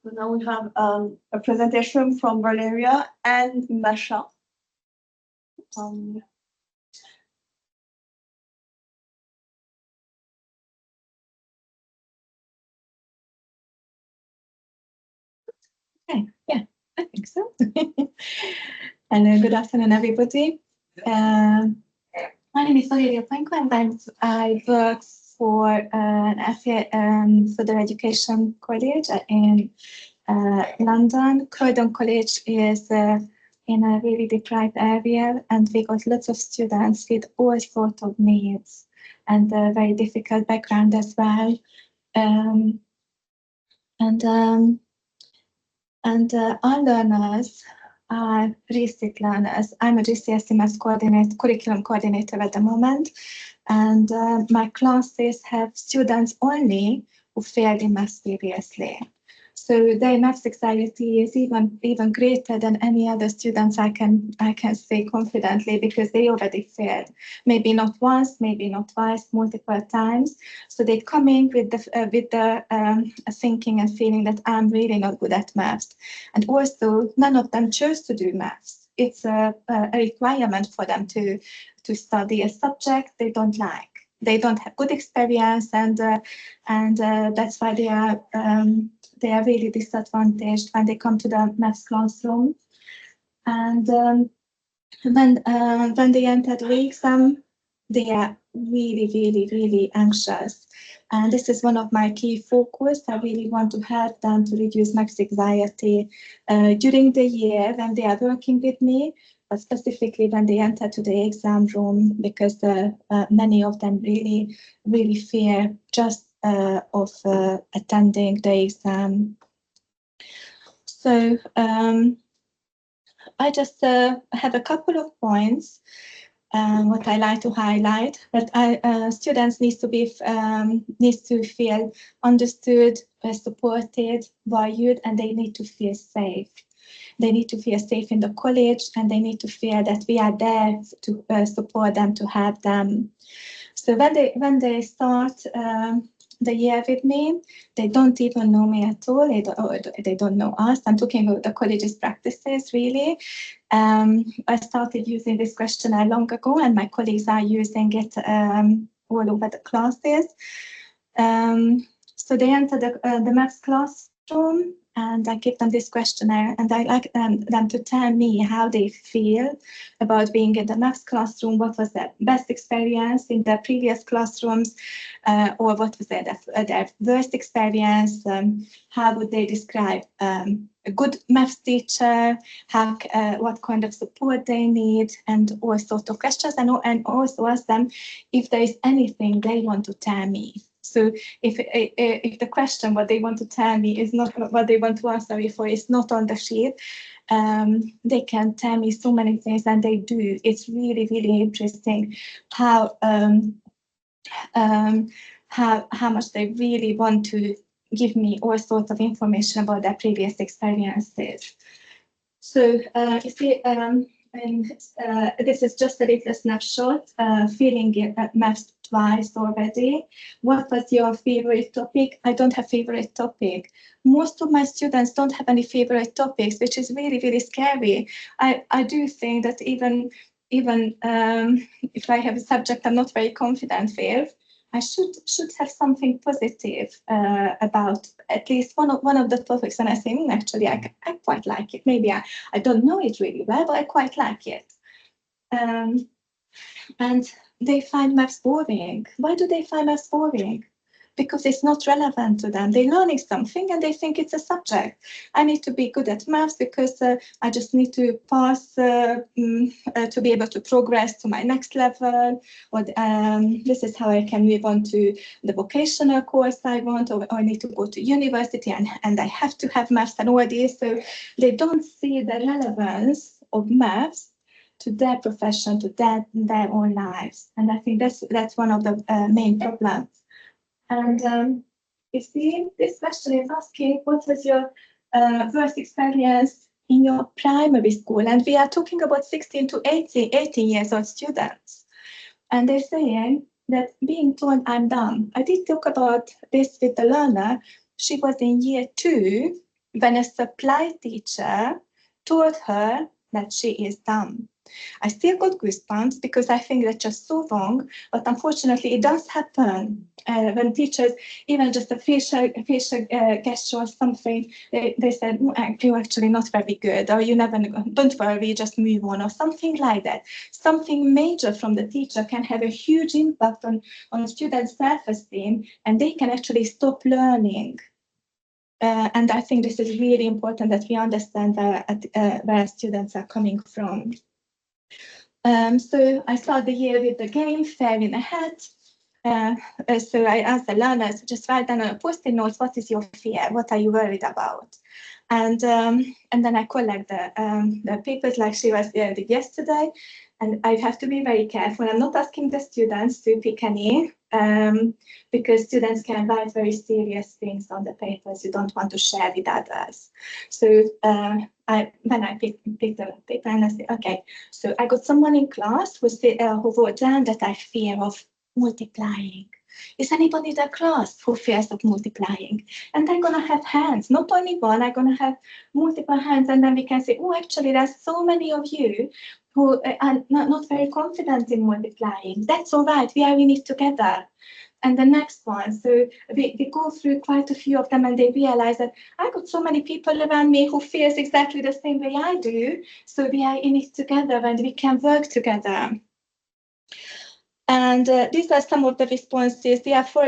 So now we have a presentation from Valeria and Masha. Okay, yeah, I think so. And good afternoon, everybody. My name is Valeria Panyko, and I work for an further education college in London. Croydon College is in a really deprived area, and we got lots of students with all sorts of needs and a very difficult background as well. Our learners are resit learners. I'm a GCSE maths curriculum coordinator at the moment, and my classes have students only who failed in maths previously. So their maths anxiety is even greater than any other students I can say confidently, because they already failed. Maybe not once, maybe not twice, multiple times. So they come in with the thinking and feeling that I'm really not good at maths. And also, none of them chose to do maths. It's a requirement for them to study a subject they don't like. They don't have good experience, and that's why they are really disadvantaged when they come to the maths classroom. And when they enter the exam, they are really anxious. And this is one of my key focus. I really want to help them to reduce maths anxiety during the year when they are working with me, but specifically when they enter to the exam room, because many of them really fear just of attending the exam. So I just have a couple of points what I like to highlight, that students need to feel understood, supported, valued, and they need to feel safe. They need to feel safe in the college, and they need to feel that we are there to support them, to help them. So when they start the year with me, they don't even know me at all. They don't know us. I'm talking about the college's practices, really. I started using this questionnaire long ago, and my colleagues are using it all over the classes. So they enter the maths classroom, and I give them this questionnaire, and I like them to tell me how they feel about being in the maths classroom, what was their best experience in their previous classrooms, or what was their worst experience, how would they describe a good maths teacher, what kind of support they need, and all sorts of questions, and also ask them if there is anything they want to tell me. So if the question, what they want to tell me, is not what they want to answer me for, is not on the sheet, they can tell me so many things, and they do. It's really interesting how much they really want to give me all sorts of information about their previous experiences. So you see, this is just a little snapshot, feeling maths twice already. What was your favorite topic? I don't have favorite topic. Most of my students don't have any favorite topics, which is really scary. I do think that even if I have a subject I'm not very confident with, I should have something positive about at least one of the topics, and I think actually I quite like it. Maybe I don't know it really well, but I quite like it. And they find maths boring. Why do they find maths boring? Because it's not relevant to them. They're learning something and they think it's a subject. I need to be good at maths because I just need to pass to be able to progress to my next level, or this is how I can move on to the vocational course I want, or I need to go to university and I have to have maths and all this. So they don't see the relevance of maths to their profession, to their own lives. And I think that's one of the main problems. And you see, this question is asking, what was your worst experience in your primary school? And we are talking about 16 to 18 years old students. And they're saying that being told I'm dumb. I did talk about this with the learner. She was in year 2, when a supply teacher told her that she is dumb. I still got goosebumps because I think that's just so wrong, but unfortunately it does happen when teachers, even just a facial gesture or something, they said, you're actually not very good, or you never, don't worry, just move on, or something like that. Something major from the teacher can have a huge impact on students' self-esteem, and they can actually stop learning. And I think this is really important that we understand where students are coming from. So I start the year with the game, fair in a hat. So I asked the learners, just write down on a post-it note, what is your fear? What are you worried about? And then I collect the papers like she was did yesterday. And I have to be very careful. I'm not asking the students to pick any, because students can write very serious things on the papers you don't want to share with others. So when I pick the paper and I say, okay, so I got someone in class who wrote down that I fear of multiplying. Is anybody in the class who fears of multiplying? And I'm going to have hands, not only one, I'm going to have multiple hands. And then we can say, oh, actually, there's so many of you who are not very confident in multiplying. That's all right, we are in it together. And the next one, so we go through quite a few of them and they realize that I got so many people around me who feels exactly the same way I do. So we are in it together and we can work together. And these are some of the responses. They are for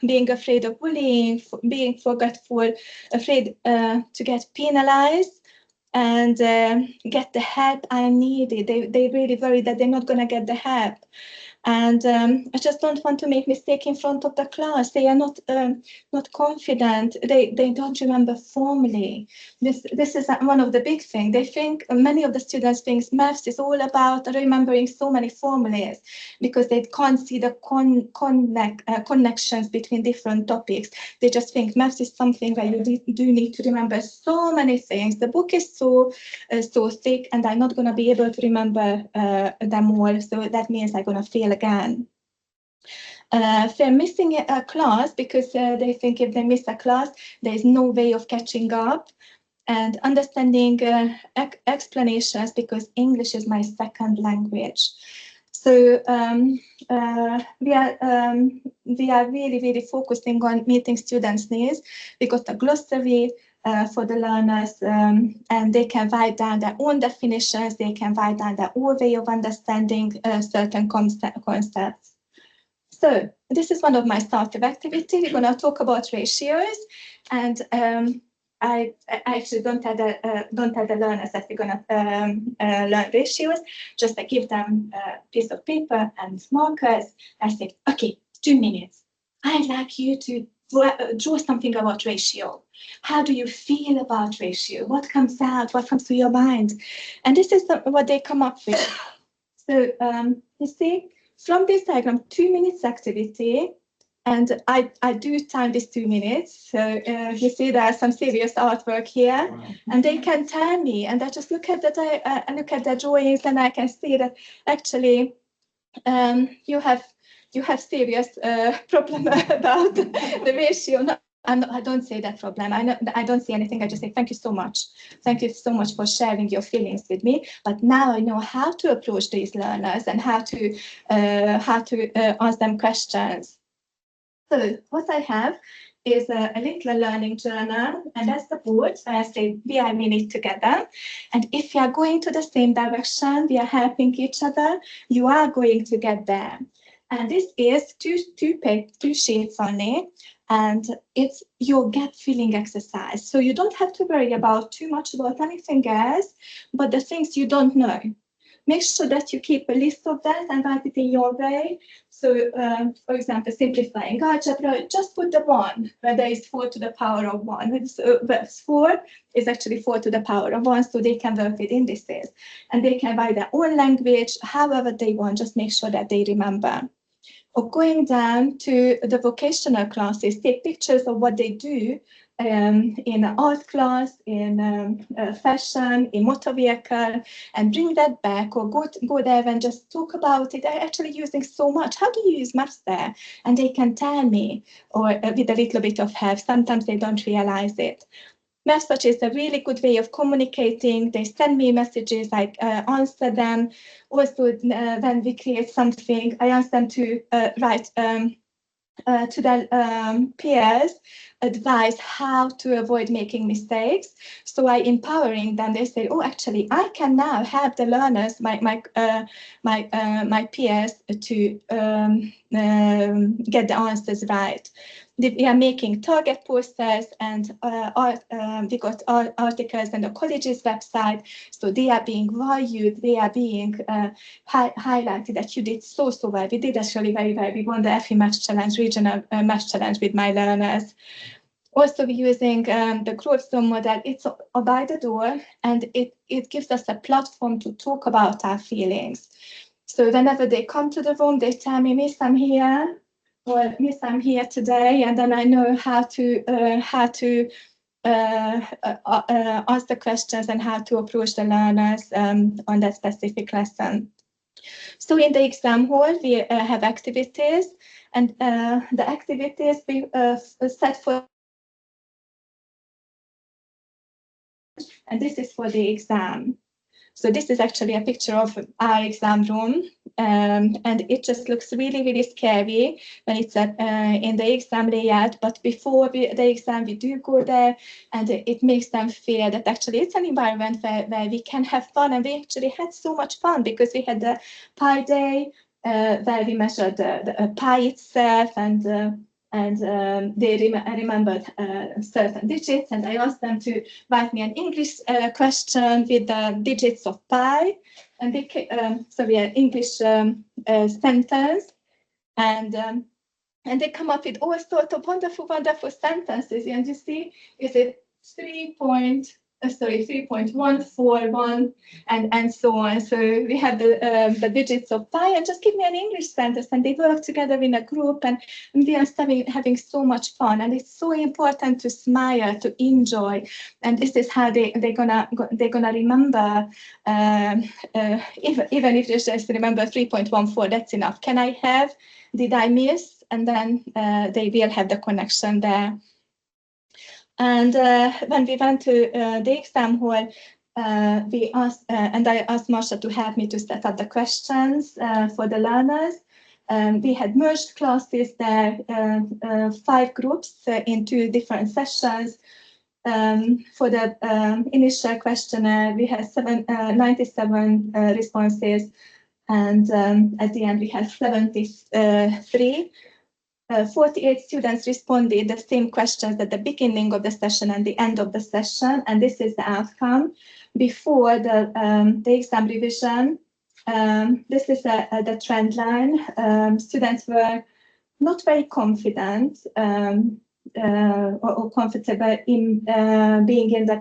being afraid of bullying, being forgetful, afraid to get penalized, and get the help I needed. They really worry that they're not going to get the help. And I just don't want to make mistake in front of the class. They are not confident. They don't remember formally. This is one of the big things. They think, many of the students think maths is all about remembering so many formulas because they can't see the connections between different topics. They just think maths is something where you do need to remember so many things. The book is so thick, and I'm not going to be able to remember them all. So that means I'm going to fail again. They're missing a class because they think if they miss a class, there is no way of catching up. And understanding explanations because English is my second language. So we are really focusing on meeting students' needs. We got a glossary for the learners, and they can write down their own definitions. They can write down their own way of understanding certain concepts. So this is one of my starter activities. We're going to talk about ratios, and I actually don't tell the learners that we're going to learn ratios. Just I give them a piece of paper and markers. I say, okay, 2 minutes. I'd like you to draw something about ratio. How do you feel about ratio? What comes out? What comes to your mind? And this is what they come up with. So you see, from this diagram, 2 minutes activity, and I do time this 2 minutes. So you see there's some serious artwork here, and they can tell me, and I just look at the drawings, and I can see that actually you have serious problem about the ratio. No, I don't say that problem. I don't see anything. I just say thank you so much. Thank you so much for sharing your feelings with me. But now I know how to approach these learners and how to ask them questions. So what I have is a little learning journal, and that's the board. So I say we are in it together, and if you are going to the same direction, we are helping each other. You are going to get there. And this is two sheets only, and it's your gut feeling exercise. So you don't have to worry about too much about anything else, but the things you don't know. Make sure that you keep a list of that and write it in your way. So, for example, simplifying algebra, just put the 1, where there is 4 to the power of 1. 4 is actually 4 to the power of 1, so they can work with indices. And they can write their own language, however they want, just make sure that they remember. Or going down to the vocational classes, take pictures of what they do in an art class, in fashion, in motor vehicle, and bring that back, or go there and just talk about it. They're actually using so much. How do you use maths there? And they can tell me, or with a little bit of help. Sometimes they don't realize it. Message is a really good way of communicating. They send me messages, I answer them. Also, when we create something, I ask them to write to their peers advice how to avoid making mistakes. So I empowering them. They say, "Oh, actually, I can now help the learners, my peers, to get the answers right." We are making target posters, and we got articles on the college's website. So they are being valued. They are being highlighted that you did so well. We did actually very well. We won the FE Maths Challenge, regional Maths Challenge with my learners. Also, we're using the growth zone model. It's by the door, and it gives us a platform to talk about our feelings. So whenever they come to the room, they tell me, "Miss, I'm here," or "Miss, I'm here today," and then I know how to ask the questions and how to approach the learners on that specific lesson. So in the exam hall, we have activities, and the activities we set for, and this is for the exam. So this is actually a picture of our exam room, and it just looks really scary when it's in the exam layout. But before the exam, we do go there, and it makes them feel that actually it's an environment where we can have fun. And we actually had so much fun because we had the pie day where we measured the pie itself, and they remembered certain digits, and I asked them to write me an English question with the digits of pi, and they an English sentence, and they come up with all sorts of wonderful sentences. And you see, is it 3.141 and so on. So we have the digits of pi, and just give me an English sentence, and they work together in a group, and they are having so much fun. And it's so important to smile, to enjoy, and this is how they're gonna remember. Even if they just remember 3.14, that's enough. Can I have? Did I miss? And then they will have the connection there. And when we went to the exam hall, we asked, and I asked Marsha to help me to set up the questions for the learners. We had merged classes there, 5 groups in 2 different sessions. For the initial questionnaire, we had 97 responses, and at the end we had 73. 48 students responded the same questions at the beginning of the session and the end of the session, and this is the outcome. Before the exam revision, this is the trend line. Students were not very confident or comfortable in being in the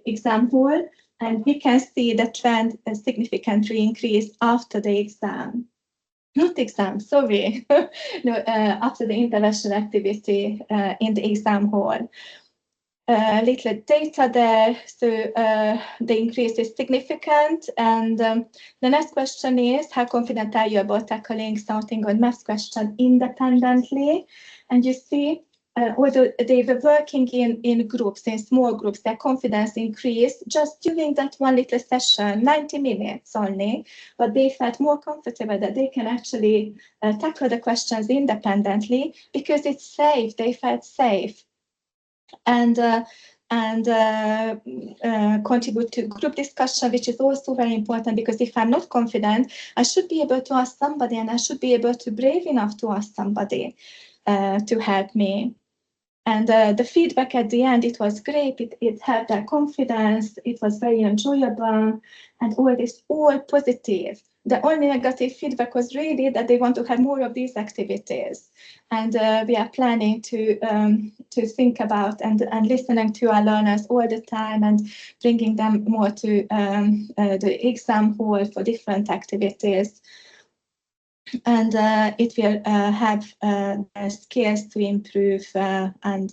exam hall, and we can see the trend significantly increased after the exam. Not exam, sorry. No, after the intervention activity in the exam hall. Little data there, so the increase is significant. And the next question is, how confident are you about tackling something on math question independently? And you see, although they were working in groups, in small groups, their confidence increased just during that one little session, 90 minutes only, but they felt more comfortable that they can actually tackle the questions independently because it's safe, they felt safe. And contribute to group discussion, which is also very important, because if I'm not confident, I should be able to ask somebody, and I should be able to brave enough to ask somebody to help me. And the feedback at the end, it was great. It helped their confidence. It was very enjoyable, and all positive. The only negative feedback was really that they want to have more of these activities. And we are planning to think about and listening to our learners all the time and bringing them more to the exam hall for different activities. And it will have skills to improve, and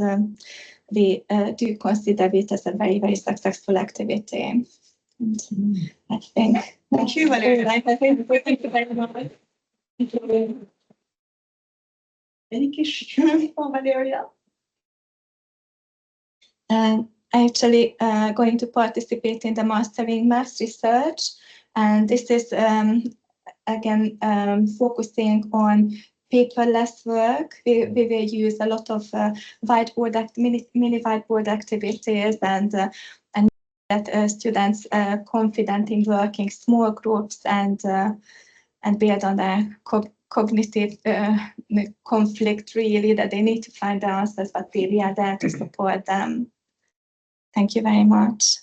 we do consider it as a very, very successful activity. And I think. Thank you, Valeria. Thank you very much. Any questions for Valeria? actually going to participate in the Mastering Maths research, and this is again focusing on paperless work. We will use a lot of mini whiteboard activities and that students are confident in working small groups and build on their cognitive conflict, really, that they need to find the answers, but we are there to support them. Thank you very much.